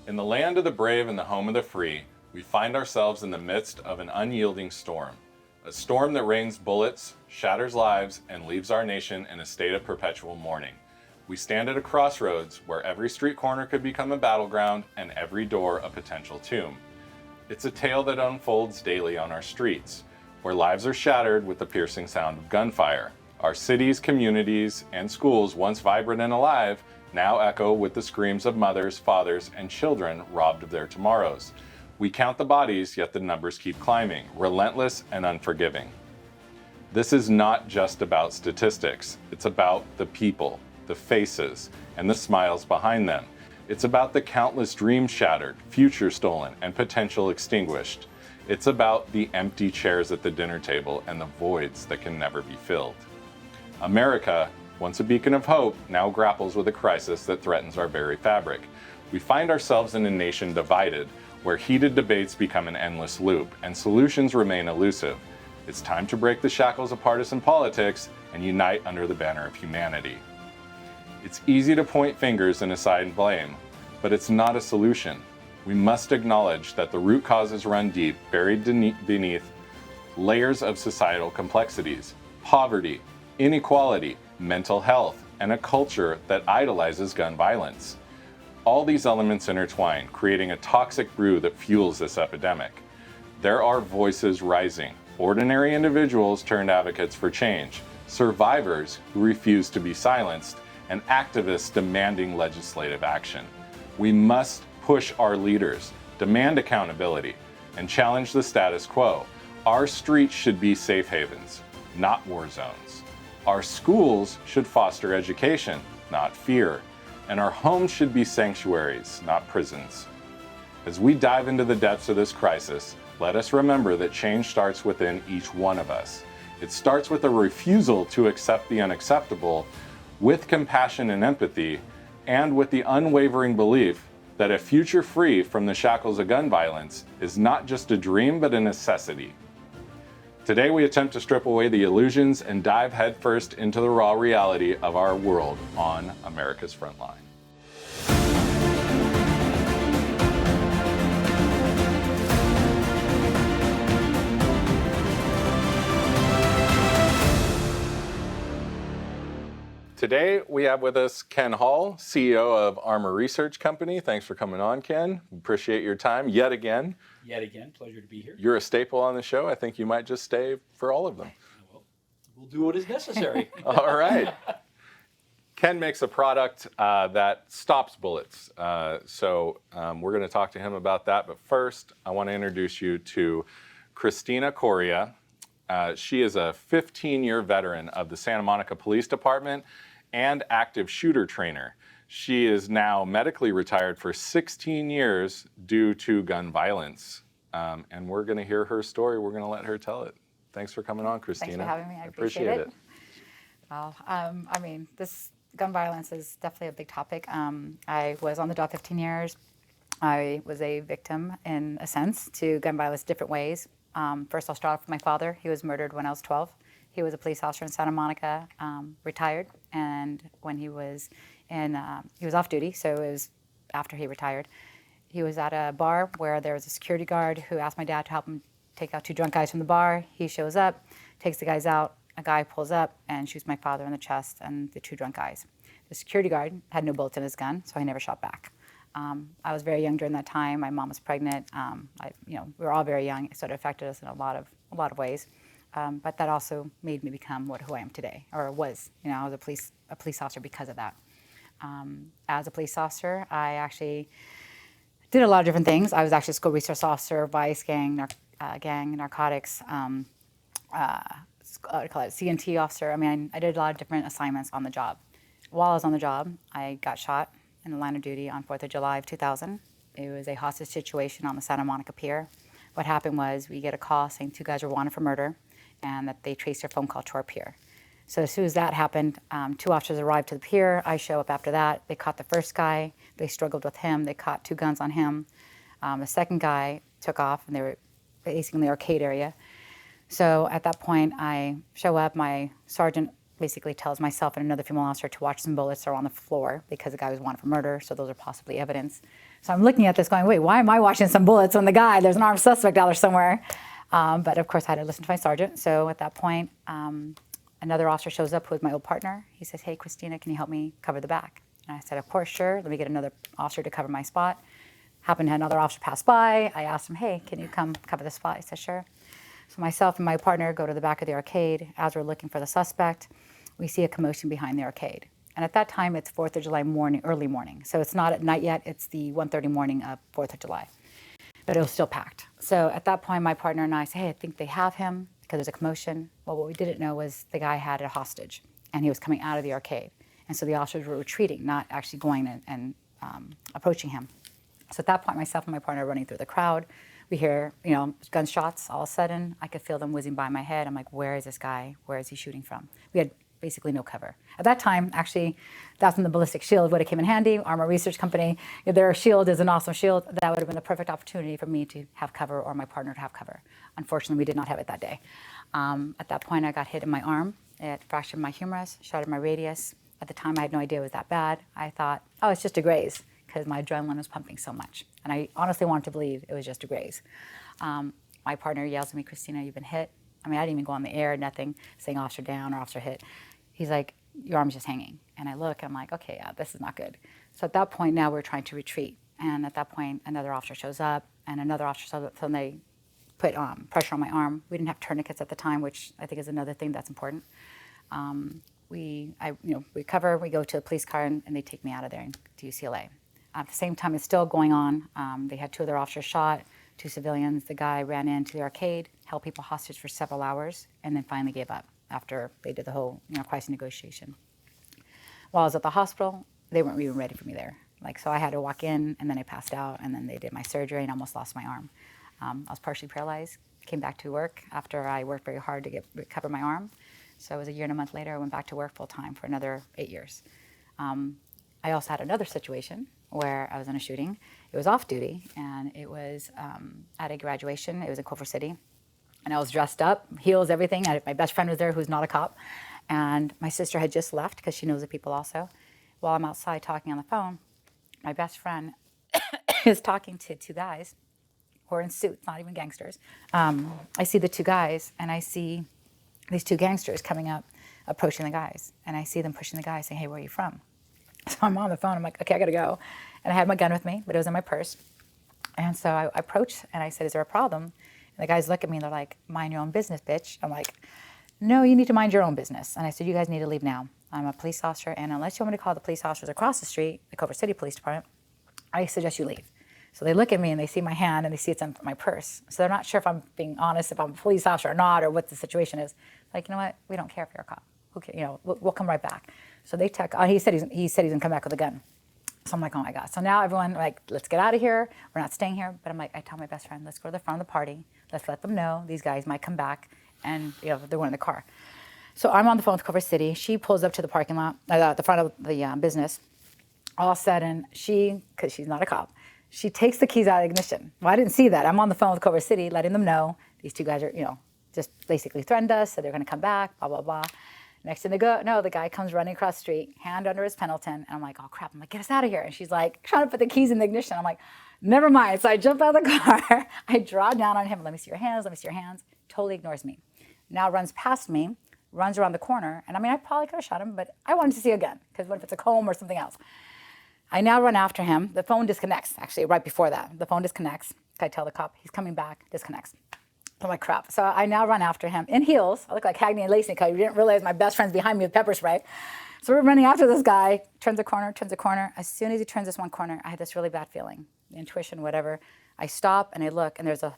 In the land of the brave and the home of the free, we find ourselves in the midst of an unyielding storm. A storm that rains bullets, shatters lives, and leaves our nation in a state of perpetual mourning. We stand at a crossroads where every street corner could become a battleground and every door a potential tomb. It's a tale that unfolds daily on our streets, where lives are shattered with the piercing sound of gunfire. Our cities, communities, and schools, once vibrant and alive, now echo with the screams of mothers, fathers, and children robbed of their tomorrows. We count the bodies, yet the numbers keep climbing, relentless and unforgiving. This is not just about statistics. It's about the people, the faces, and the smiles behind them. It's about the countless dreams shattered, future stolen, and potential extinguished. It's about the empty chairs at the dinner table and the voids that can never be filled. America, once a beacon of hope, now grapples with a crisis that threatens our very fabric. We find ourselves in a nation divided, where heated debates become an endless loop and solutions remain elusive. It's time to break the shackles of partisan politics and unite under the banner of humanity. It's easy to point fingers and assign blame, but it's not a solution. We must acknowledge that the root causes run deep, buried beneath layers of societal complexities: poverty, inequality, mental health, and a culture that idolizes gun violence. All these elements intertwine, creating a toxic brew that fuels this epidemic. There are voices rising, ordinary individuals turned advocates for change, survivors who refuse to be silenced, and activists demanding legislative action. We must push our leaders, demand accountability, and challenge the status quo. Our streets should be safe havens, not war zones. Our schools should foster education, not fear. And our homes should be sanctuaries, not prisons. As we dive into the depths of this crisis, let us remember that change starts within each one of us. It starts with a refusal to accept the unacceptable, with compassion and empathy, and with the unwavering belief that a future free from the shackles of gun violence is not just a dream, but a necessity. Today, we attempt to strip away the illusions and dive headfirst into the raw reality of our world on America's Frontline. Today, we have with us Ken Hall, CEO of Armor Research Company. Thanks for coming on, Ken. Appreciate your time yet again. Yet again, pleasure to be here. You're a staple on the show. I think you might just stay for all of them. Well, we'll do what is necessary. All right. Ken makes a product that stops bullets. So we're going to talk to him about that. But first, I want to introduce you to Christina Coria. She is a 15-year veteran of the Santa Monica Police Department and active shooter trainer. She is now medically retired for 16 years due to gun violence. And we're going to hear her story. We're going to let her tell it. Thanks for coming on, Christina. Thanks for having me. I appreciate it. Well, this gun violence is definitely a big topic. I was on the job 15 years. I was a victim, in a sense, to gun violence different ways. First, I'll start off with my father. He was murdered when I was 12. He was a police officer in Santa Monica, retired, and when he was off duty, so it was after he retired. He was at a bar where there was a security guard who asked my dad to help him take out two drunk guys from the bar. He shows up, takes the guys out. A guy pulls up and shoots my father in the chest and the two drunk guys. The security guard had no bullets in his gun, so he never shot back. I was very young during that time. My mom was pregnant. We were all very young, so it affected us in a lot of ways. But that also made me become who I am today, or was. I was a police officer because of that. As a police officer, I actually did a lot of different things. I was actually a school resource officer, vice, gang, narcotics, CNT officer. I did a lot of different assignments on the job. While I was on the job, I got shot in the line of duty on 4th of July of 2000. It was a hostage situation on the Santa Monica Pier. What happened was we get a call saying two guys were wanted for murder and that they traced their phone call to our pier. So as soon as that happened, two officers arrived to the pier. I show up after that. They caught the first guy. They struggled with him. They caught two guns on him. The second guy took off, and they were basically in the arcade area. So at that point, I show up. My sergeant basically tells myself and another female officer to watch some bullets that are on the floor because the guy was wanted for murder, so those are possibly evidence. So I'm looking at this going, wait, why am I watching some bullets when there's an armed suspect out there somewhere? But of course I had to listen to my sergeant. So at that point, another officer shows up who was my old partner. He says, hey, Christina, can you help me cover the back? And I said, of course, sure. Let me get another officer to cover my spot. Happened to have another officer pass by. I asked him, hey, can you come cover the spot? He said, sure. So myself and my partner go to the back of the arcade. As we're looking for the suspect, we see a commotion behind the arcade. And at that time, it's 4th of July morning, early morning. So it's not at night yet. It's the 1:30 morning of 4th of July. But it was still packed. So at that point, my partner and I say, hey, I think they have him because there's a commotion. Well, what we didn't know was the guy had a hostage, and he was coming out of the arcade. And so the officers were retreating, not actually going and approaching him. So at that point, myself and my partner are running through the crowd. We hear, gunshots. All of a sudden, I could feel them whizzing by my head. I'm like, where is this guy? Where is he shooting from? We had basically no cover. At that time, actually, that's when the ballistic shield would have came in handy. Armor Research Company, their shield is an awesome shield. That would have been the perfect opportunity for me to have cover or my partner to have cover. Unfortunately, we did not have it that day. At that point, I got hit in my arm. It fractured my humerus, shattered my radius. At the time, I had no idea it was that bad. I thought, oh, it's just a graze, because my adrenaline was pumping so much. And I honestly wanted to believe it was just a graze. My partner yells at me, Christina, you've been hit. I mean, I didn't even go on the air, nothing, saying officer down or officer hit. He's like, your arm's just hanging. And I look, and I'm like, okay, yeah, this is not good. So at that point, now we're trying to retreat. And at that point, another officer shows up, and another officer shows up, so they put pressure on my arm. We didn't have tourniquets at the time, which I think is another thing that's important. We cover, we go to a police car, and they take me out of there to UCLA. At the same time, it's still going on. They had 2 other officers shot, 2 civilians. The guy ran into the arcade, held people hostage for several hours, and then finally gave up after they did the whole crisis negotiation. While I was at the hospital, they weren't even ready for me there. So I had to walk in, and then I passed out, and then they did my surgery and almost lost my arm. I was partially paralyzed, came back to work after I worked very hard to recover my arm. So it was a year and a month later, I went back to work full-time for another 8 years. I also had another situation where I was in a shooting. It was off-duty, and it was at a graduation. It was in Culver City. And I was dressed up, heels, everything. My best friend was there, who's not a cop. And my sister had just left because she knows the people also. While I'm outside talking on the phone, my best friend is talking to 2 guys who are in suits, not even gangsters. I see the 2 guys, and I see these 2 gangsters coming up, approaching the guys. And I see them pushing the guys, saying, hey, where are you from? So I'm on the phone. I'm like, okay, I got to go. And I had my gun with me, but it was in my purse. And so I approached, and I said, is there a problem? And the guys look at me, and they're like, mind your own business, bitch. I'm like, no, you need to mind your own business. And I said, you guys need to leave now. I'm a police officer, and unless you want me to call the police officers across the street, the Culver City Police Department, I suggest you leave. So they look at me, and they see my hand, and they see it's in my purse. So they're not sure if I'm being honest, if I'm a police officer or not, or what the situation is. Like, you know what? We don't care if you're a cop. Who cares? We'll come right back. So they he said he's gonna come back with a gun. So I'm like, oh my God. So now everyone, like, let's get out of here. We're not staying here. But I'm like, I tell my best friend, let's go to the front of the party. Let's let them know these guys might come back, and they're going in the car. So I'm on the phone with Culver City. She pulls up to the parking lot, the front of the business. All of a sudden, because she's not a cop, she takes the keys out of the ignition. Well, I didn't see that. I'm on the phone with Culver City, letting them know these 2 guys are, just basically threatened us, said they're going to come back, blah, blah, blah. Next thing they go, no, the guy comes running across the street, hand under his Pendleton, and I'm like, oh crap, I'm like, get us out of here. And she's like, trying to put the keys in the ignition. I'm like, never mind. So I jump out of the car, I draw down on him, let me see your hands, let me see your hands. Totally ignores me. Now runs past me, runs around the corner, and I mean, I probably could have shot him, but I wanted to see a gun, because what if it's a comb or something else? I now run after him. The phone disconnects, actually, right before that. The phone disconnects. I tell the cop, he's coming back, disconnects. I'm like, crap. So I now run after him in heels. I look like Hagney and Lacey because you didn't realize my best friend's behind me with pepper spray. So we're running after this guy, turns a corner. As soon as he turns this one corner, I had this really bad feeling, intuition, whatever. I stop and I look, and there's a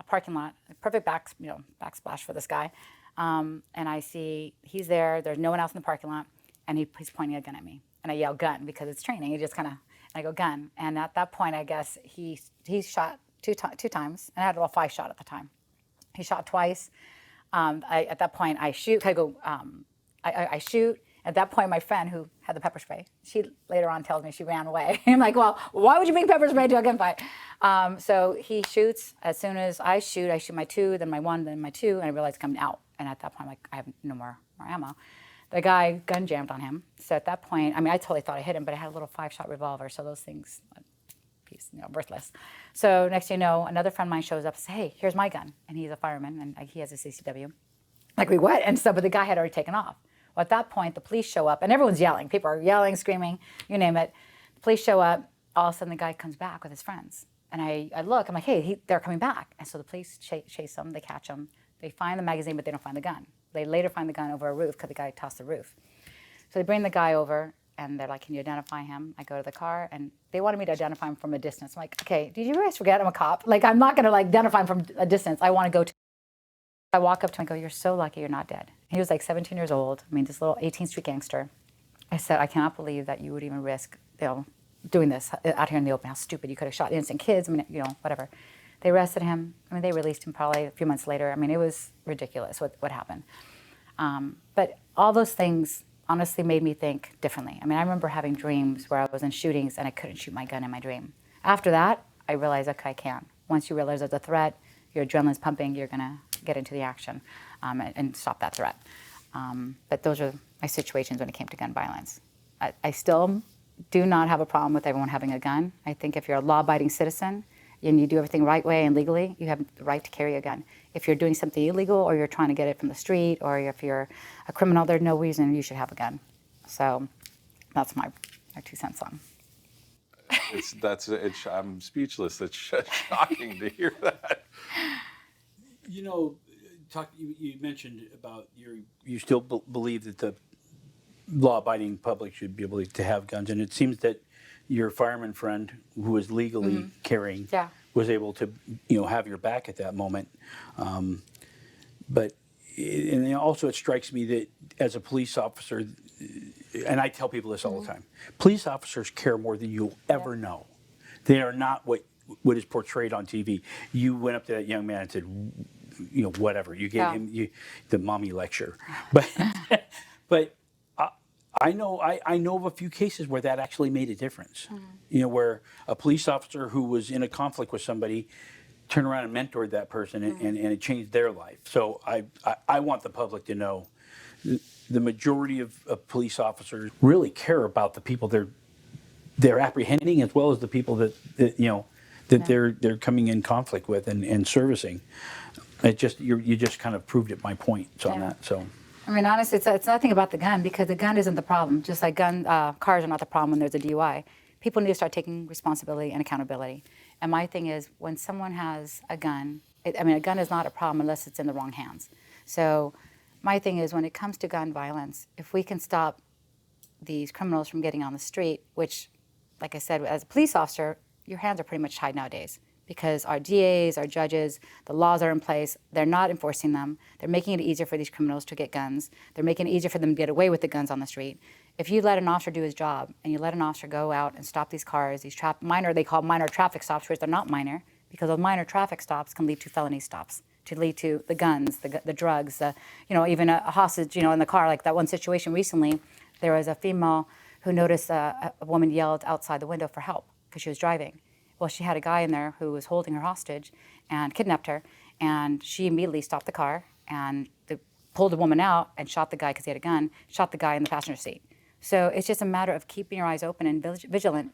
parking lot, a perfect backsplash for this guy. And I see he's there. There's no one else in the parking lot, and he's pointing a gun at me. And I yell gun because it's training. He just kind of, I go gun. And at that point, I guess he shot two times, and I had about 5 shots at the time. He shot twice. At that point, I shoot. I shoot. At that point, my friend who had the pepper spray, she later on tells me she ran away. I'm like, well, why would you bring pepper spray to a gunfight? So he shoots. As soon as I shoot my 2, then my 1, then my 2, and I realize it's coming out. And at that point, I'm like, I have no more more ammo. The guy gun jammed on him. So at that point, I mean, I totally thought I hit him, but I had a little 5-shot revolver, so those things, worthless. So next thing you know, another friend of mine shows up and says, hey, here's my gun. And he's a fireman, and he has a CCW. Like, we what? And so, but the guy had already taken off. Well, at that point, the police show up, and everyone's yelling. People are yelling, screaming, you name it. The police show up. All of a sudden, the guy comes back with his friends. And I look, I'm like, hey, they're coming back. And so the police chase them. They catch them. They find the magazine, but they don't find the gun. They later find the gun over a roof because the guy tossed the roof. So they bring the guy over, and they're like, can you identify him? I go to the car, and they wanted me to identify him from a distance. I'm like, okay, did you guys forget I'm a cop? Like, I'm not going to, like, identify him from a distance. I want to go to. I walk up to him and go, you're so lucky you're not dead. He was like 17 years old. I mean, this little 18th Street gangster. I said, I cannot believe that you would even risk, doing this out here in the open. How stupid. You could have shot innocent kids. I mean, whatever. They arrested him. I mean, they released him probably a few months later. I mean, it was ridiculous what happened. But all those things honestly made me think differently. I mean, I remember having dreams where I was in shootings and I couldn't shoot my gun in my dream. After that, I realized, okay, I can. Once you realize there's a threat, your adrenaline's pumping, you're going to get into the action and stop that threat. But those are my situations when it came to gun violence. I still do not have a problem with everyone having a gun. I think if you're a law-abiding citizen and you do everything right way and legally, you have the right to carry a gun. If you're doing something illegal or you're trying to get it from the street or if you're a criminal, there's no reason you should have a gun. So that's my 2 cents on. I'm speechless. It's shocking to hear that. You mentioned about you still believe that the law-abiding public should be able to have guns, and it seems that your fireman friend who was legally carrying was able to have your back at that moment. But also it strikes me that as a police officer, and I tell people this all the time, police officers care more than you'll ever know. They are not what is portrayed on TV. You went up to that young man and said, whatever. You gave him the mommy lecture. But I know of a few cases where that actually made a difference. Where a police officer who was in a conflict with somebody turned around and mentored that person and it changed their life. So I want the public to know the majority of police officers really care about the people they're apprehending as well as the people that they're coming in conflict with and servicing. You just kind of proved it, my point on that. So. I mean, honestly, it's nothing about the gun because the gun isn't the problem. Just like cars are not the problem when there's a DUI. People need to start taking responsibility and accountability. And my thing is, when someone has a gun, a gun is not a problem unless it's in the wrong hands. So my thing is, when it comes to gun violence, if we can stop these criminals from getting on the street, which, like I said, as a police officer, your hands are pretty much tied nowadays. Because our DAs, our judges, the laws are in place. They're not enforcing them. They're making it easier for these criminals to get guns. They're making it easier for them to get away with the guns on the street. If you let an officer do his job and you let an officer go out and stop these cars, these they call minor traffic stops, which they're not minor, because those minor traffic stops can lead to felony stops, to lead to the guns, the drugs, even a hostage, in the car. Like that one situation recently, there was a female who noticed a woman yelled outside the window for help because she was driving. Well, she had a guy in there who was holding her hostage and kidnapped her, and she immediately stopped the car and pulled the woman out and shot the guy because he had a gun, shot the guy in the passenger seat. So it's just a matter of keeping your eyes open and vigilant.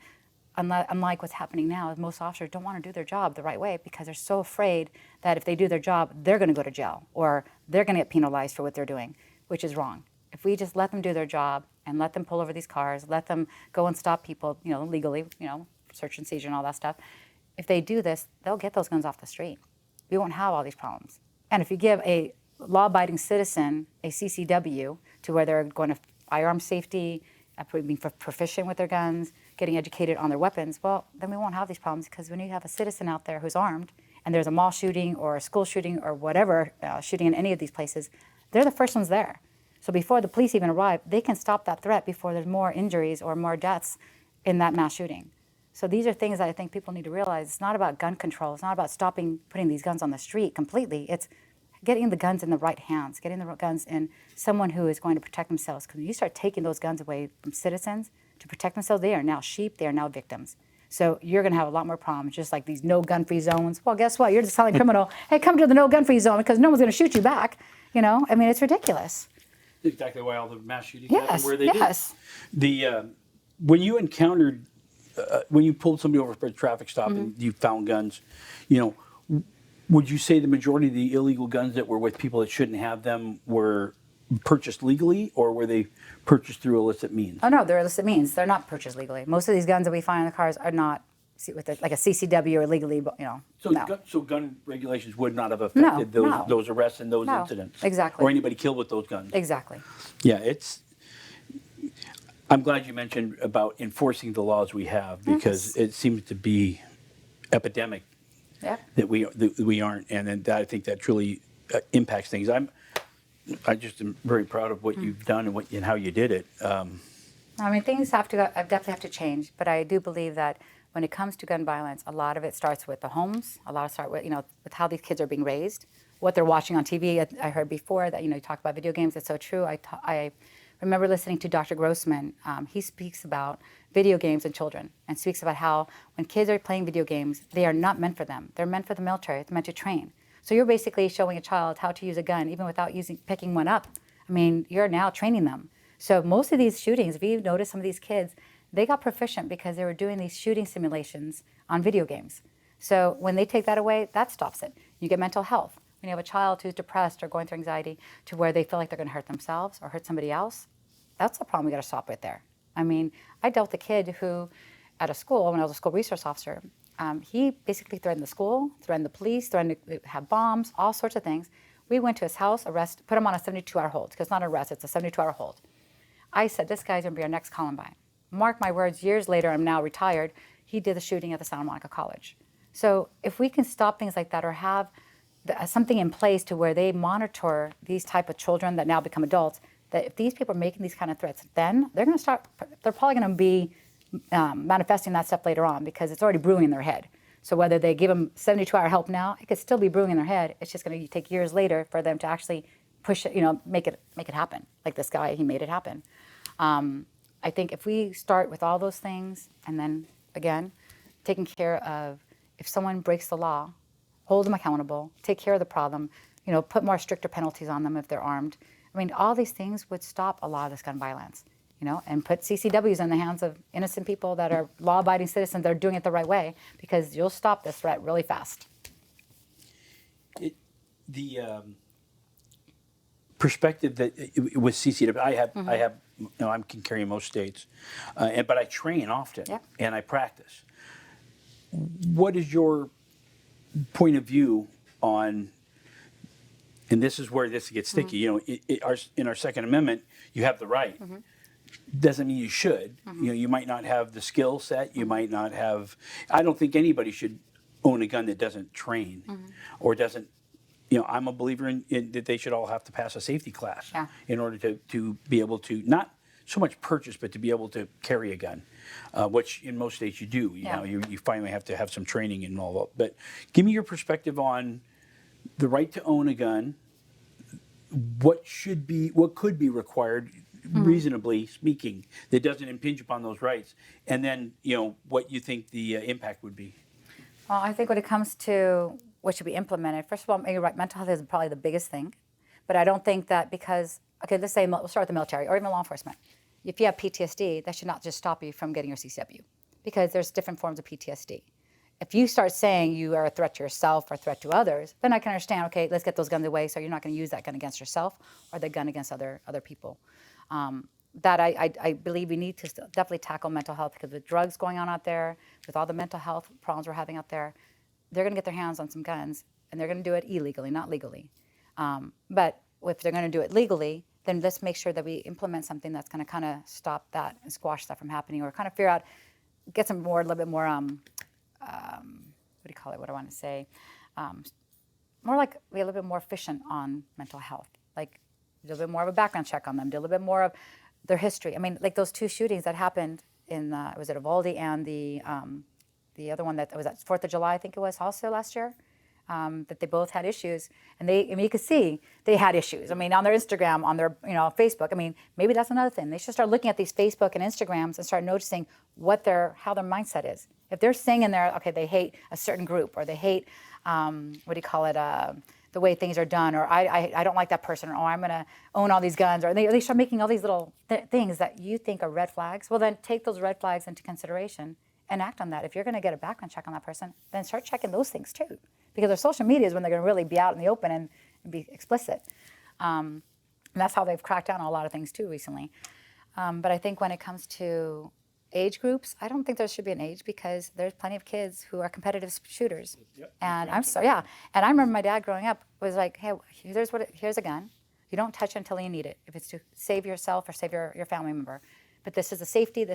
Unlike what's happening now, most officers don't want to do their job the right way because they're so afraid that if they do their job, they're going to go to jail or they're going to get penalized for what they're doing, which is wrong. If we just let them do their job and let them pull over these cars, let them go and stop people, legally, search and seizure and all that stuff. If they do this, they'll get those guns off the street. We won't have all these problems. And if you give a law-abiding citizen a CCW to where they're going to firearm safety, being proficient with their guns, getting educated on their weapons, well, then we won't have these problems because when you have a citizen out there who's armed and there's a mall shooting or a school shooting or whatever, shooting in any of these places, they're the first ones there. So before the police even arrive, they can stop that threat before there's more injuries or more deaths in that mass shooting. So these are things that I think people need to realize. It's not about gun control. It's not about putting these guns on the street completely. It's getting the guns in the right hands, getting the guns in someone who is going to protect themselves. Because when you start taking those guns away from citizens to protect themselves, they are now sheep. They are now victims. So you're going to have a lot more problems, just like these no gun-free zones. Well, guess what? You're just telling a criminal, hey, come to the no gun-free zone because no one's going to shoot you back. It's ridiculous. exactly why all the mass shootings happen Yes, where they yes. do. The when you encountered when you pulled somebody over for a traffic stop and you found guns, you know, would you say the majority of the illegal guns that were with people that shouldn't have them were purchased legally, or were they purchased through illicit means? Oh no, they're illicit means. They're not purchased legally. Most of these guns that we find in the cars are not with like a CCW or legally, you know. So, no. so gun regulations would not have No, affected those no. those arrests and those No, incidents, exactly. or anybody killed with those guns. Exactly. Yeah, it's. I'm glad you mentioned about enforcing the laws we have, because it seems to be epidemic Yeah. that we aren't, and then I think that truly impacts things. I just am very proud of what you've done and how you did it. I mean, things definitely have to change, but I do believe that when it comes to gun violence, a lot of it starts with the homes. A lot of start with, you know, with how these kids are being raised, what they're watching on TV. I heard before that, you know, you talk about video games. It's so true. I remember listening to Dr. Grossman. He speaks about video games and children, and speaks about how when kids are playing video games, they are not meant for them. They're meant for the military. They're meant to train. So you're basically showing a child how to use a gun, even without picking one up. I mean, you're now training them. So most of these shootings, if you've noticed some of these kids, they got proficient because they were doing these shooting simulations on video games. So when they take that away, that stops it. You get mental health. When you have a child who's depressed or going through anxiety to where they feel like they're going to hurt themselves or hurt somebody else, that's the problem we got to stop right there. I mean, I dealt with a kid who, at a school, when I was a school resource officer, he basically threatened the school, threatened the police, threatened to have bombs, all sorts of things. We went to his house, put him on a 72-hour hold, because it's not an arrest, it's a 72-hour hold. I said, this guy's going to be our next Columbine. Mark my words, years later, I'm now retired, he did the shooting at the Santa Monica College. So if we can stop things like that, or have something in place to where they monitor these type of children that now become adults, that if these people are making these kind of threats, then they're probably going to be manifesting that stuff later on, because it's already brewing in their head. So whether they give them 72-hour help now, it could still be brewing in their head. It's just going to take years later for them to actually push it, you know, make it happen. Like this guy, he made it happen. I think if we start with all those things, and then again, taking care of, if someone breaks the law, hold them accountable, take care of the problem, you know, put more stricter penalties on them if they're armed. I mean, all these things would stop a lot of this gun violence, you know, and put CCWs in the hands of innocent people that are law-abiding citizens that are doing it the right way, because you'll stop this threat really fast. The perspective that with CCW, I have, you know, I can carry in most states, but I train often and I practice. What is your point of view on? And this is where this gets sticky. You know, in our Second Amendment, you have the right. Doesn't mean you should. You know, you might not have the skill set. You might not have. I don't think anybody should own a gun that doesn't train or doesn't. You know, I'm a believer in that they should all have to pass a safety class in order to be able to not so much purchase, but to be able to carry a gun, which in most states you do. You know, you finally have to have some training and all that. But give me your perspective on the right to own a gun. What could be required, reasonably speaking, that doesn't impinge upon those rights, and then, you know, what you think the impact would be. Well, I think when it comes to what should be implemented, first of all, you're right, mental health is probably the biggest thing. But I don't think that because, okay, let's say we'll start with the military or even law enforcement. If you have PTSD, that should not just stop you from getting your CCW, because there's different forms of PTSD. If you start saying you are a threat to yourself or a threat to others, then I can understand, okay, let's get those guns away so you're not going to use that gun against yourself or the gun against other people. That I believe we need to definitely tackle mental health, because with drugs going on out there, with all the mental health problems we're having out there, they're going to get their hands on some guns, and they're going to do it illegally, not legally. But if they're going to do it legally, then let's make sure that we implement something that's going to kind of stop that and squash that from happening, or kind of figure out, get some more, a little bit more, what do you call it? What do I want to say? More like be a little bit more efficient on mental health, like a little bit more of a background check on them, do a little bit more of their history. I mean, like those two shootings that happened in, was it Uvalde and the other one that was at 4th of July, I think it was also last year, that they both had issues. And I mean, you could see they had issues. I mean, on their Instagram, on their, you know, Facebook. I mean, maybe that's another thing. They should start looking at these Facebook and Instagrams and start noticing how their mindset is. If they're saying in there, okay, they hate a certain group, or they hate, what do you call it, the way things are done, or I don't like that person, or I'm going to own all these guns, or they start making all these little things that you think are red flags. Well, then take those red flags into consideration and act on that. If you're going to get a background check on that person, then start checking those things too, because their social media is when they're going to really be out in the open and be explicit. And that's how they've cracked down on a lot of things too recently. But I think when it comes to age groups, I don't think there should be an age, because there's plenty of kids who are competitive shooters. Yep. And I'm sorry, yeah. And I remember my dad growing up was like, hey, here's a gun. You don't touch it until you need it. If it's to save yourself or save your family member. But this is a safety.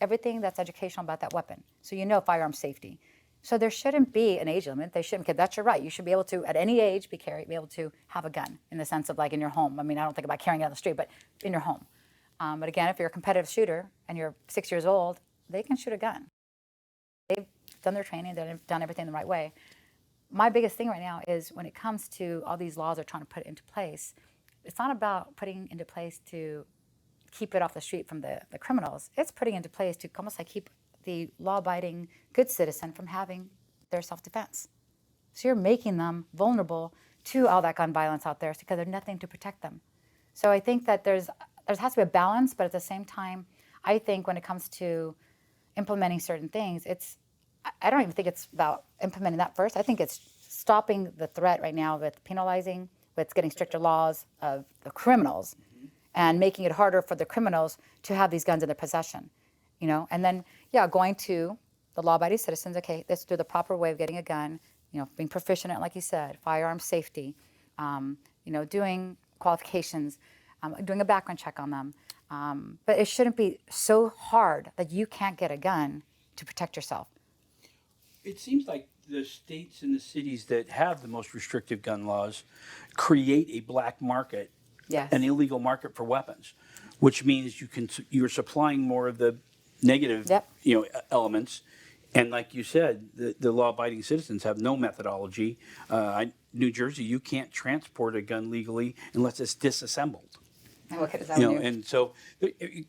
Everything that's educational about that weapon. So you know firearm safety. So there shouldn't be an age limit. They shouldn't. That's your right. You should be able to, at any age, be able to have a gun, in the sense of like in your home. I mean, I don't think about carrying it on the street, but in your home. But again, if you're a competitive shooter and you're 6 years old, they can shoot a gun. They've done their training, they've done everything the right way. My biggest thing right now is when it comes to all these laws they're trying to put into place, it's not about putting into place to keep it off the street from the criminals. It's putting into place to almost like keep the law-abiding good citizen from having their self-defense. So you're making them vulnerable to all that gun violence out there because there's nothing to protect them. So I think that there has to be a balance, but at the same time, I think when it comes to implementing certain things, I don't even think it's about implementing that first. I think it's stopping the threat right now with penalizing, with getting stricter laws of the criminals, and making it harder for the criminals to have these guns in their possession, and then, going to the law-abiding citizens, okay, let's do the proper way of getting a gun, being proficient at, like you said, firearm safety, doing qualifications, doing a background check on them. But it shouldn't be so hard that you can't get a gun to protect yourself. It seems like the states and the cities that have the most restrictive gun laws create a black market, yes, an illegal market for weapons, which means you're supplying more of the negative, yep, elements. And like you said, the law-abiding citizens have no methodology. New Jersey, you can't transport a gun legally unless it's disassembled. And what does that do? And so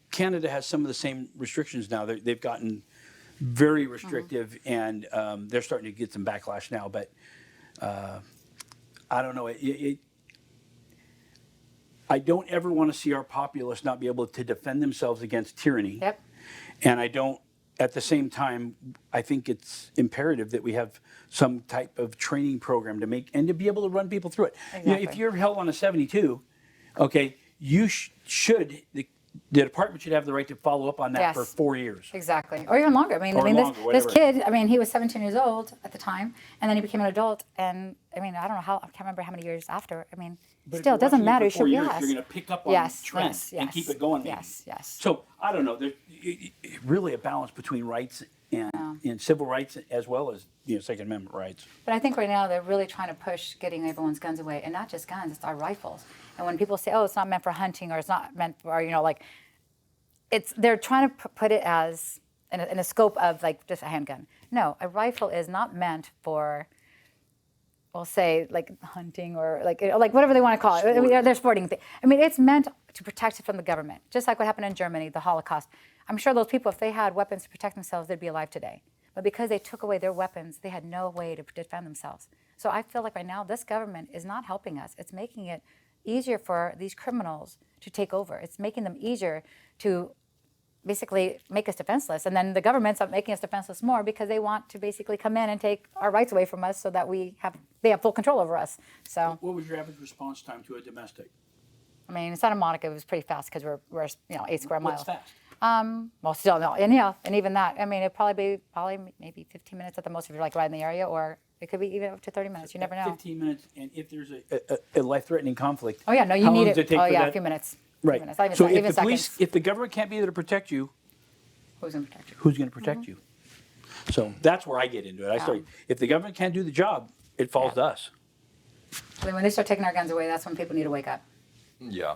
Canada has some of the same restrictions now. They've gotten very restrictive, and they're starting to get some backlash now. But I don't know. I don't ever want to see our populace not be able to defend themselves against tyranny. Yep. And I don't. At the same time, I think it's imperative that we have some type of training program to be able to run people through it. Exactly. If you're held on a 72, okay, you should. The department should have the right to follow up on that, yes, for 4 years. Exactly, or even longer. This kid. He was 17 years old at the time, and then he became an adult. And I don't know I can't remember how many years after. But still, it doesn't matter. You should, yes, you're going to pick up on trends and keep it going. Maybe. Yes. So I don't know. There's really a balance between rights and civil rights as well as Second Amendment rights. But I think right now they're really trying to push getting everyone's guns away, and not just guns. It's our rifles. And when people say, "Oh, it's not meant for hunting," or "It's not meant for," they're trying to put it as in a scope of like just a handgun. No, a rifle is not meant for, we'll say, like hunting or like whatever they want to call it. They're sporting things. It's meant to protect it from the government, just like what happened in Germany, the Holocaust. I'm sure those people, if they had weapons to protect themselves, they'd be alive today. But because they took away their weapons, they had no way to defend themselves. So I feel like right now this government is not helping us. It's making it easier for these criminals to take over. It's making them easier to basically make us defenseless. And then the government's up making us defenseless more because they want to basically come in and take our rights away from us so that they have full control over us. So what was your average response time to a domestic? In Santa Monica, it was pretty fast because we're 8 square miles. What's fast? Well, still, no. And even that, it'd probably be maybe 15 minutes at the most if you're like right in the area, or it could be even up to 30 minutes. You never know. 15 minutes, and if there's a life-threatening conflict. Oh yeah, no, you need it. A few minutes. Right. So if the government can't be there to protect you, who's going to protect you? Who's going to protect you? So that's where I get into it. If the government can't do the job, it falls to us. When they start taking our guns away, that's when people need to wake up. Yeah.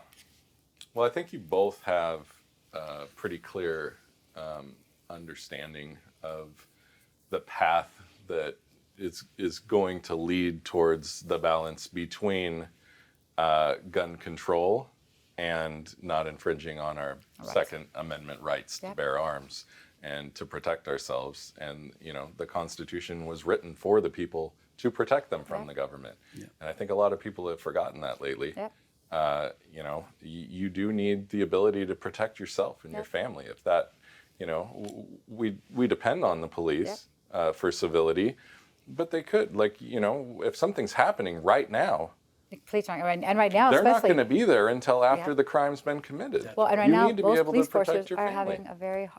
Well, I think you both have a pretty clear understanding of the path that is going to lead towards the balance between gun control and not infringing on our Second Amendment rights to bear arms and to protect ourselves. And, the Constitution was written for the people to protect them from the government. Yeah. And I think a lot of people have forgotten that lately. Yep. You know, you do need the ability to protect yourself and your family. If that, you know, we depend on the police for civility, but they could, like, you know, if something's happening right now, The police aren't, and right now, they're not especially. going to be there until after Yeah. the crime's been committed. Well, and right you now, need to be most able police to protect forces your are family. having a very,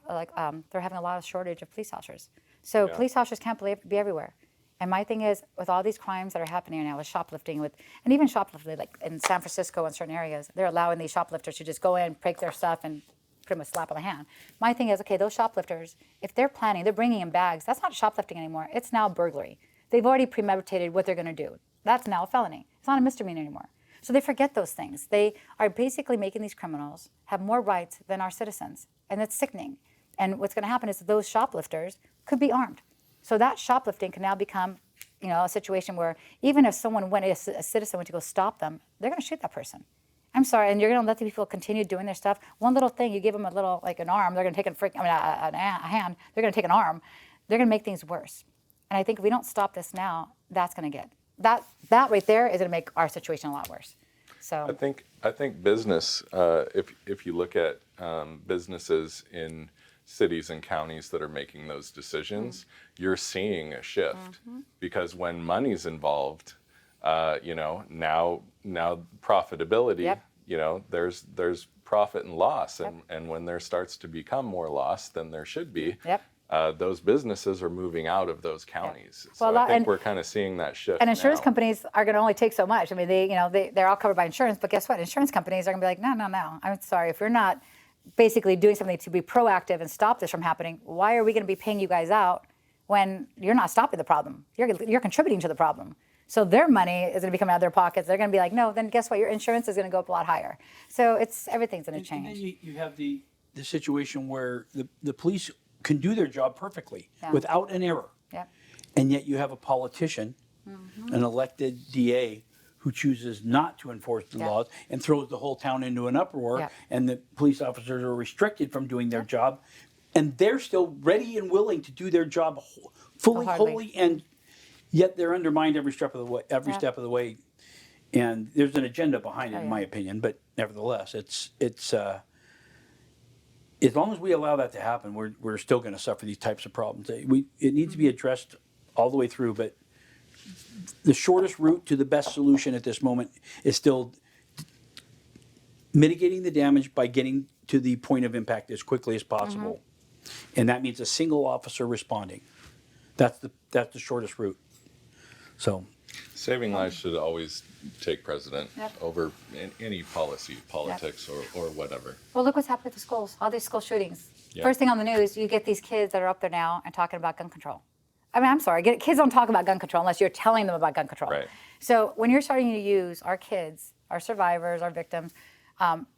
they're having a lot of shortage of police officers. So police officers can't be everywhere. And my thing is, with all these crimes that are happening now, with shoplifting, and even shoplifting, like in San Francisco and certain areas, they're allowing these shoplifters to just go in, break their stuff, and pretty much slap on the hand. My thing is, okay, those shoplifters, if they're planning, they're bringing in bags, that's not shoplifting anymore. It's now burglary. They've already premeditated what they're going to do. That's now a felony. It's not a misdemeanor anymore. So they forget those things. They are basically making these criminals have more rights than our citizens, and it's sickening. And what's going to happen is that those shoplifters could be armed. So that shoplifting can now become, you know, a situation where even if a citizen went to go stop them, they're going to shoot that person. I'm sorry, and you're going to let the people continue doing their stuff. One little thing, you give them a little, like an arm, they're going to take a hand, they're going to take an arm. They're going to make things worse. And I think if we don't stop this now, that's going to get that right there is going to make our situation a lot worse. So I think business, if you look at businesses in cities and counties that are making those decisions, you're seeing a shift because when money's involved, you know, now profitability, you know, there's profit and loss, and when there starts to become more loss than there should be, those businesses are moving out of those counties. So Well, I think we're kind of seeing that shift. And insurance now. companies are going to only take so much. I mean, they're all covered by insurance, but guess what? Insurance companies are going to be like, no. I'm sorry, if you're not basically doing something to be proactive and stop this from happening, why are we going to be paying you guys out when you're not stopping the problem? You're contributing to the problem. So their money is going to be coming out of their pockets. They're going to be like, no, then guess what? Your insurance is going to go up a lot higher. So everything's going to change. And then you have the situation where the police can do their job perfectly without an error. Yeah. And yet you have a politician, an elected DA, who chooses not to enforce the laws and throws the whole town into an uproar, and the police officers are restricted from doing their job, and they're still ready and willing to do their job fully, wholly, and yet they're undermined every step of the way. Step of the way, and there's an agenda behind it, in my opinion. But nevertheless, it's as long as we allow that to happen, we're still going to suffer these types of problems. It needs to be addressed all the way through, but the shortest route to the best solution at this moment is still mitigating the damage by getting to the point of impact as quickly as possible. And that means a single officer responding. That's the shortest route. So Saving lives should always take precedent over any policy, politics, or whatever. Well, look what's happened at the schools, all these school shootings. Yeah. First thing on the news, you get these kids that are up there now and talking about gun control. I mean, I'm sorry, kids don't talk about gun control unless you're telling them about gun control. Right. So when you're starting to use our kids, our survivors, our victims,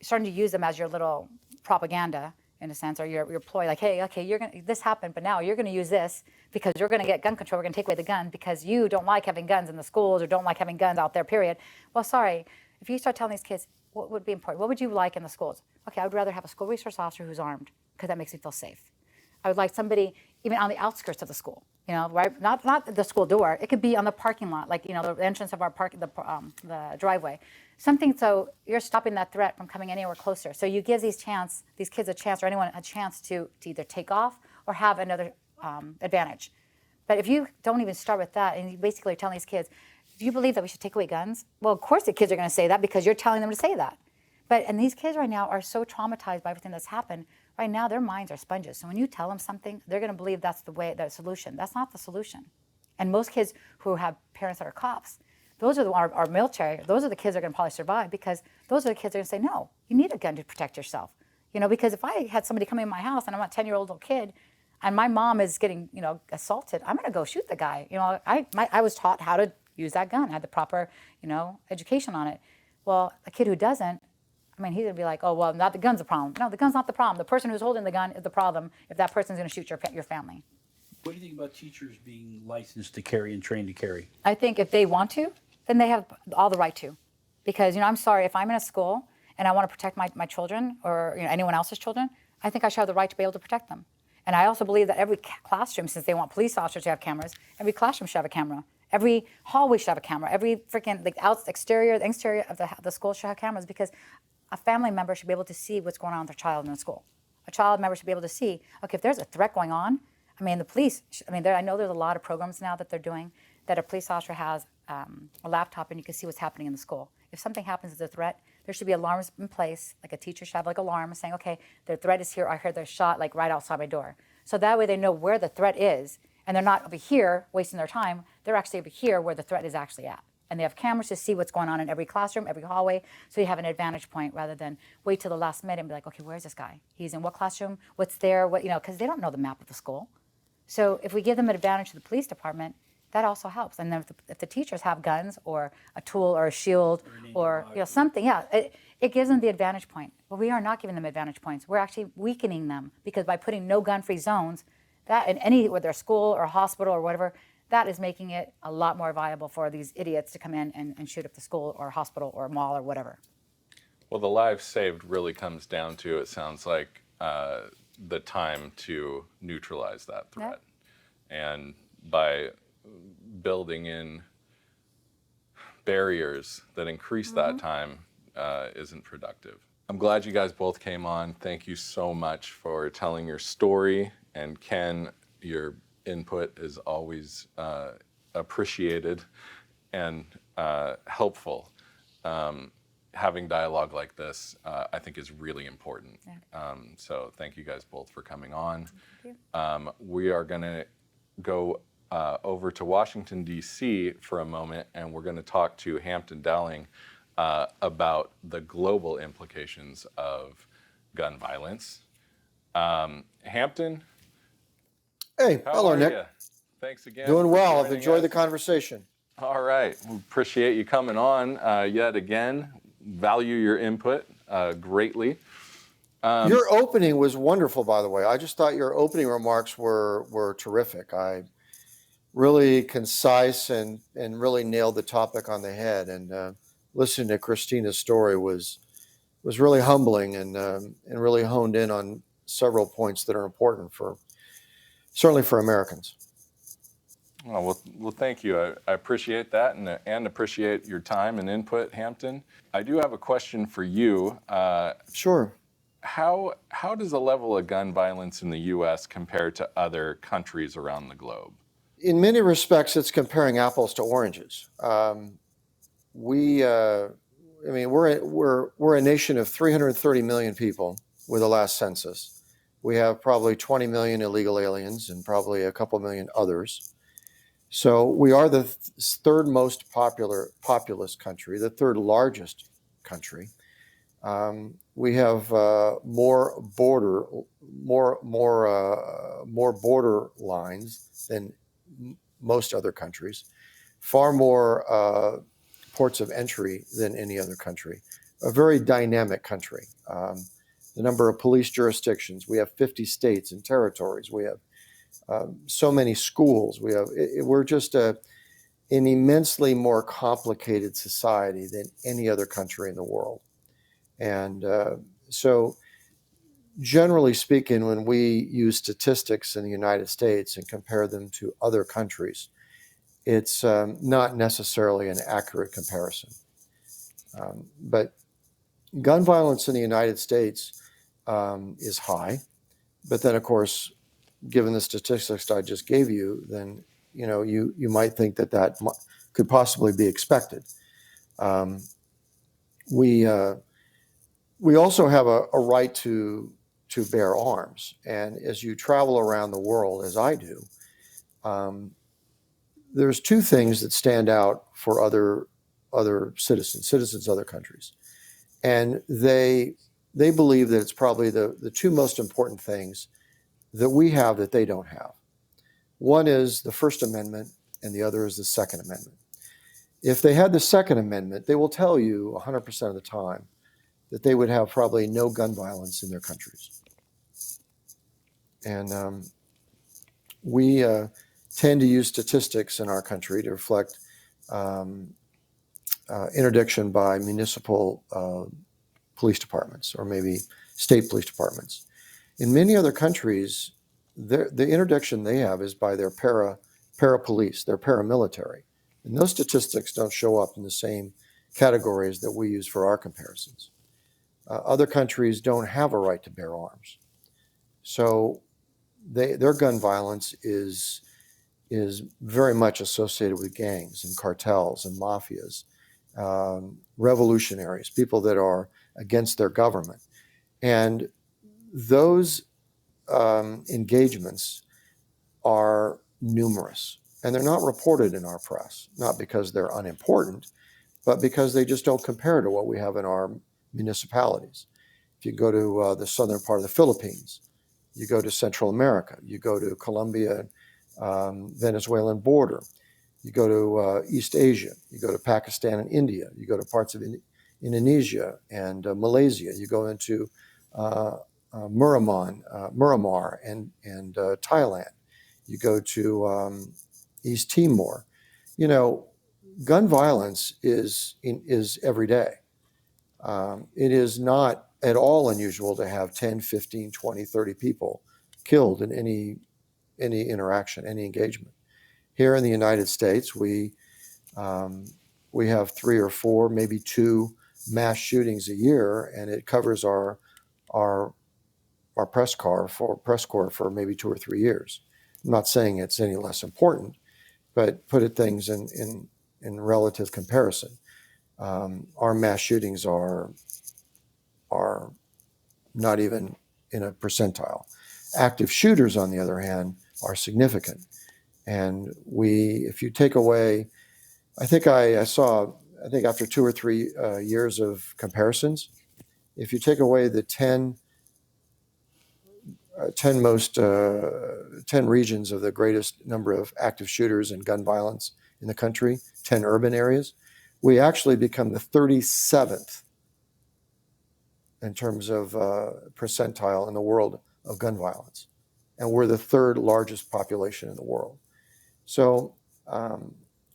starting to use them as your little propaganda, in a sense, or your ploy, like, hey, okay, this happened, but now you're going to use this because you're going to get gun control. We're going to take away the gun because you don't like having guns in the schools or don't like having guns out there, period. Well, sorry, if you start telling these kids what would be important, what would you like in the schools? Okay, I would rather have a school resource officer who's armed because that makes me feel safe. I would like somebody even on the outskirts of the school, right? Not the school door. It could be on the parking lot, like, the entrance of our the driveway. Something so you're stopping that threat from coming anywhere closer. So you give these kids a chance, or anyone a chance to either take off or have another advantage. But if you don't even start with that, and you basically are telling these kids, do you believe that we should take away guns? Well, of course the kids are going to say that because you're telling them to say that. And these kids right now are so traumatized by everything that's happened. Right now, their minds are sponges. So when you tell them something, they're going to believe that's the solution. That's not the solution. And most kids who have parents that are cops, those are our military. Those are the kids that are going to probably survive because those are the kids that are going to say, no, you need a gun to protect yourself. Because if I had somebody come in my house and I'm a 10-year-old little kid, and my mom is getting assaulted, I'm going to go shoot the guy. I was taught how to use that gun. I had the proper education on it. Well, a kid who doesn't, he's going to be like, oh, well, not the gun's the problem. No, the gun's not the problem. The person who's holding the gun is the problem if that person's going to shoot your family. what do you think about teachers being licensed to carry and trained to carry? I think if they want to, then they have all the right to. Because, I'm sorry, if I'm in a school and I want to protect my children or anyone else's children, I think I should have the right to be able to protect them. And I also believe that every classroom, since they want police officers to have cameras, every classroom should have a camera. Every hallway should have a camera. Every freaking the exterior, the exterior of the school should have cameras, because a family member should be able to see what's going on with their child in the school. A child member should be able to see, okay, if there's a threat going on, I mean, the police, I know there's a lot of programs now that they're doing that a police officer has a laptop and you can see what's happening in the school. If something happens as a threat, there should be alarms in place, like a teacher should have like alarm saying, okay, the threat is here, I heard their shot like right outside my door. So that way they know where the threat is, and they're not over here wasting their time, they're actually over here where the threat is actually at. And they have cameras to see what's going on in every classroom, every hallway, so you have an advantage point rather than wait till the last minute and be like, okay, where's this guy? He's in what classroom? What's there? What, because they don't know the map of the school. So if we give them an advantage to the police department, that also helps. And then if the teachers have guns or a tool or a shield or something, it gives them the advantage point. But we are not giving them advantage points. We're actually weakening them, because by putting no gun-free zones, that in any, whether a school or a hospital or whatever, that is making it a lot more viable for these idiots to come in and shoot up the school or hospital or mall or whatever. Well, the lives saved really comes down to, it sounds like, the time to neutralize that threat. And by building in barriers that increase that time isn't productive. I'm glad you guys both came on. Thank you so much for telling your story. And Ken, your input is always appreciated and helpful. Having dialogue like this, I think, is really important. So thank you guys both for coming on. Thank you. We are going to go over to Washington, D.C. for a moment, and we're going to talk to Hampton Dowling about the global implications of gun violence. Hampton? Hey, hello, Nick. You? Thanks again. Doing well. I've joining enjoyed us. the conversation. All right. We appreciate you coming on yet again. Value your input greatly. Your opening was wonderful, by the way. I just thought your opening remarks were terrific. Really concise and really nailed the topic on the head. And listening to Christina's story was really humbling and really honed in on several points that are important certainly for Americans. Well, thank you. I appreciate that and appreciate your time and input, Hampton. I do have a question for you. Sure. How does the level of gun violence in the U.S. compare to other countries around the globe? In many respects, it's comparing apples to oranges. We're a nation of 330 million people with the last census. We have probably 20 million illegal aliens and probably a couple million others. So we are the third most populous country, the third largest country. We have more border lines than most other countries, far more ports of entry than any other country. A very dynamic country. The number of police jurisdictions, we have 50 states and territories. We have so many schools. We're just an immensely more complicated society than any other country in the world. And so generally speaking, when we use statistics in the United States and compare them to other countries, it's not necessarily an accurate comparison. But gun violence in the United States is high. But then, of course, given the statistics I just gave you, then you might think that could possibly be expected. We also have a right to bear arms, and as you travel around the world, as I do, there's two things that stand out for other citizens of other countries, and they believe that it's probably the two most important things that we have that they don't have. One is the First Amendment, and the other is the Second Amendment. If they had the Second Amendment, they will tell you 100% of the time that they would have probably no gun violence in their countries. And we tend to use statistics in our country to reflect interdiction by municipal police departments or maybe state police departments. In many other countries, the interdiction they have is by their para-police, their paramilitary. And those statistics don't show up in the same categories that we use for our comparisons. Other countries don't have a right to bear arms. So their gun violence is very much associated with gangs and cartels and mafias, revolutionaries, people that are against their government. And those engagements are numerous, and they're not reported in our press, not because they're unimportant, but because they just don't compare to what we have in our municipalities. If you go to the southern part of the Philippines, you go to Central America, you go to Colombia, Venezuelan border, you go to East Asia, you go to Pakistan and India, you go to parts of Indonesia and Malaysia, you go into Myanmar and Thailand, you go to East Timor. You know, gun violence is every day. It is not at all unusual to have 10, 15, 20, 30 people killed in any interaction, any engagement. Here in the United States, we have 3 or 4, maybe 2 mass shootings a year, and it covers our press corps for maybe 2 or 3 years. I'm not saying it's any less important, but put things in relative comparison. Our mass shootings are not even in a percentile. Active shooters, on the other hand, are significant. And if you take away, I think after 2 or 3 years of comparisons, if you take away the 10 regions of the greatest number of active shooters and gun violence in the country, 10 urban areas, we actually become the 37th in terms of percentile in the world of gun violence. And we're the 3rd largest population in the world. So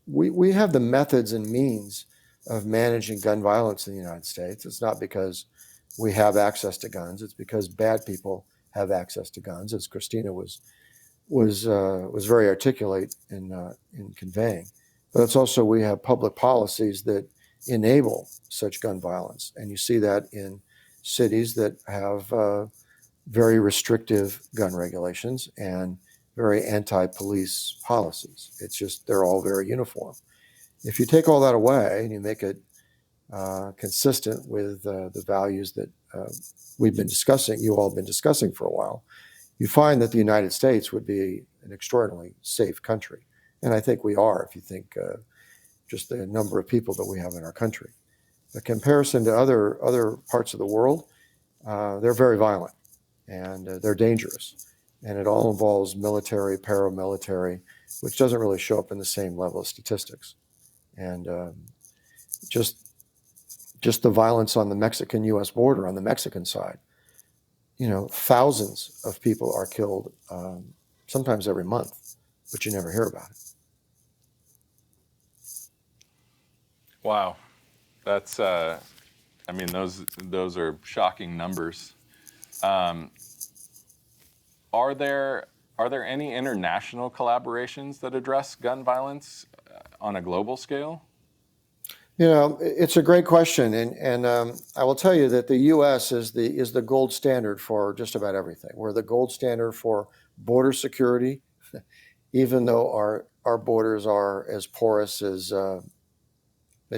we have the methods and means of managing gun violence in the United States. It's not because we have access to guns. It's because bad people have access to guns, as Christina was very articulate in conveying. But it's also we have public policies that enable such gun violence, and you see that in cities that have very restrictive gun regulations and very anti-police policies. It's just they're all very uniform. If you take all that away and you make it consistent with the values that we've been discussing, you all have been discussing for a while, you find that the United States would be an extraordinarily safe country. And I think we are, if you think just the number of people that we have in our country. The comparison to other parts of the world, they're very violent and they're dangerous. And it all involves military, paramilitary, which doesn't really show up in the same level of statistics. And just the violence on the Mexican-U.S. border, on the Mexican side, thousands of people are killed sometimes every month, but you never hear about it. Wow. That's, those are shocking numbers. Are there any international collaborations that address gun violence on a global scale? It's a great question, and I will tell you that the U.S. is the gold standard for just about everything. We're the gold standard for border security, even though our borders are as porous as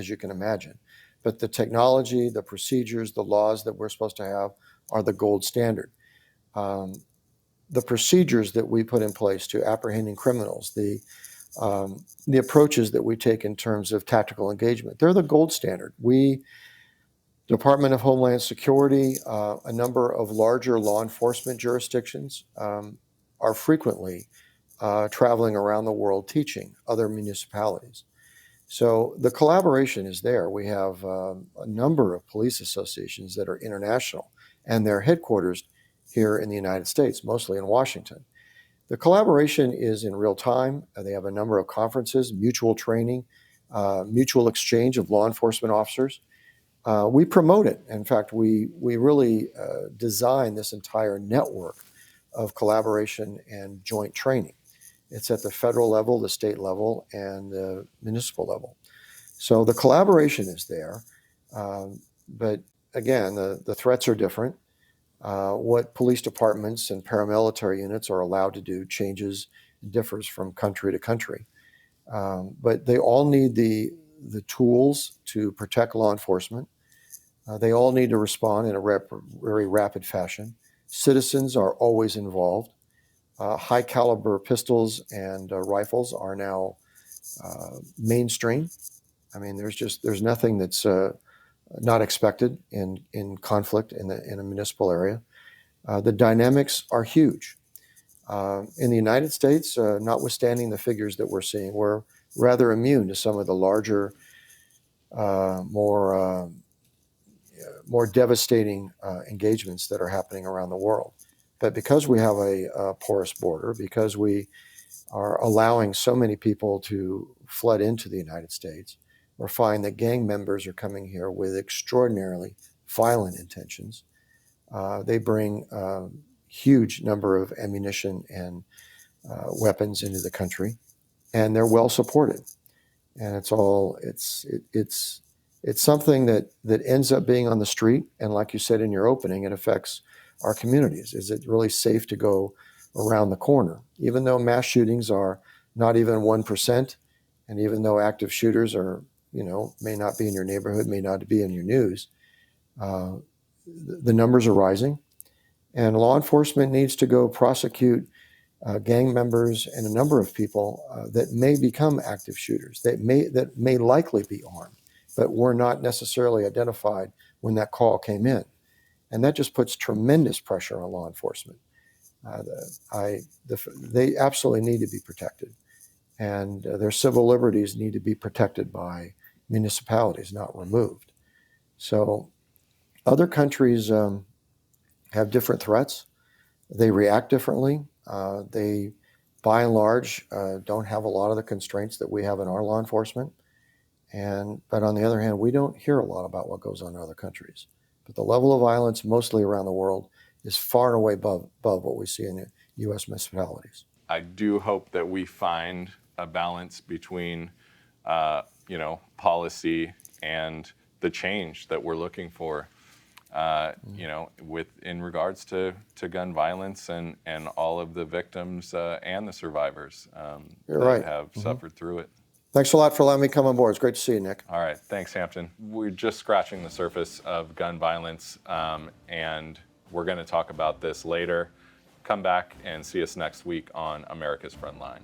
you can imagine. But the technology, the procedures, the laws that we're supposed to have are the gold standard. The procedures that we put in place to apprehending criminals, the approaches that we take in terms of tactical engagement, they're the gold standard. Department of Homeland Security, a number of larger law enforcement jurisdictions are frequently traveling around the world teaching other municipalities. So the collaboration is there. We have a number of police associations that are international, and they're headquartered here in the United States, mostly in Washington. The collaboration is in real time. They have a number of conferences, mutual training, mutual exchange of law enforcement officers. We promote it. In fact, we really design this entire network of collaboration and joint training. It's at the federal level, the state level, and the municipal level. So the collaboration is there, but again, the threats are different. What police departments and paramilitary units are allowed to do changes and differs from country to country. But they all need the tools to protect law enforcement. They all need to respond in a very rapid fashion. Citizens are always involved. High caliber pistols and rifles are now mainstream. I mean, there's nothing that's not expected in conflict in a municipal area. The dynamics are huge. In the United States, notwithstanding the figures that we're seeing, we're rather immune to some of the larger, more devastating engagements that are happening around the world. But because we have a porous border, because we are allowing so many people to flood into the United States, we're finding that gang members are coming here with extraordinarily violent intentions. They bring huge number of ammunition and weapons into the country, and they're well supported. And it's something that ends up being on the street. And like you said in your opening, it affects our communities. Is it really safe to go around the corner? Even though mass shootings are not even 1%, and even though active shooters are, may not be in your neighborhood, may not be in your news, the numbers are rising. And law enforcement needs to go prosecute gang members and a number of people that may become active shooters, that may likely be armed, but were not necessarily identified when that call came in. And that just puts tremendous pressure on law enforcement. They absolutely need to be protected. And their civil liberties need to be protected by municipalities, not removed. So other countries have different threats. They react differently. They, by and large, don't have a lot of the constraints that we have in our law enforcement. But on the other hand, we don't hear a lot about what goes on in other countries. But the level of violence, mostly around the world, is far and away above what we see in the U.S. municipalities. I do hope that we find a balance between, policy and the change that we're looking for. In regards to gun violence and all of the victims and the survivors that have suffered through it. Thanks a lot for letting me come on board. It's great to see you, Nick. All right. Thanks, Hampton. We're just scratching the surface of gun violence, and we're going to talk about this later. Come back and see us next week on America's Frontline.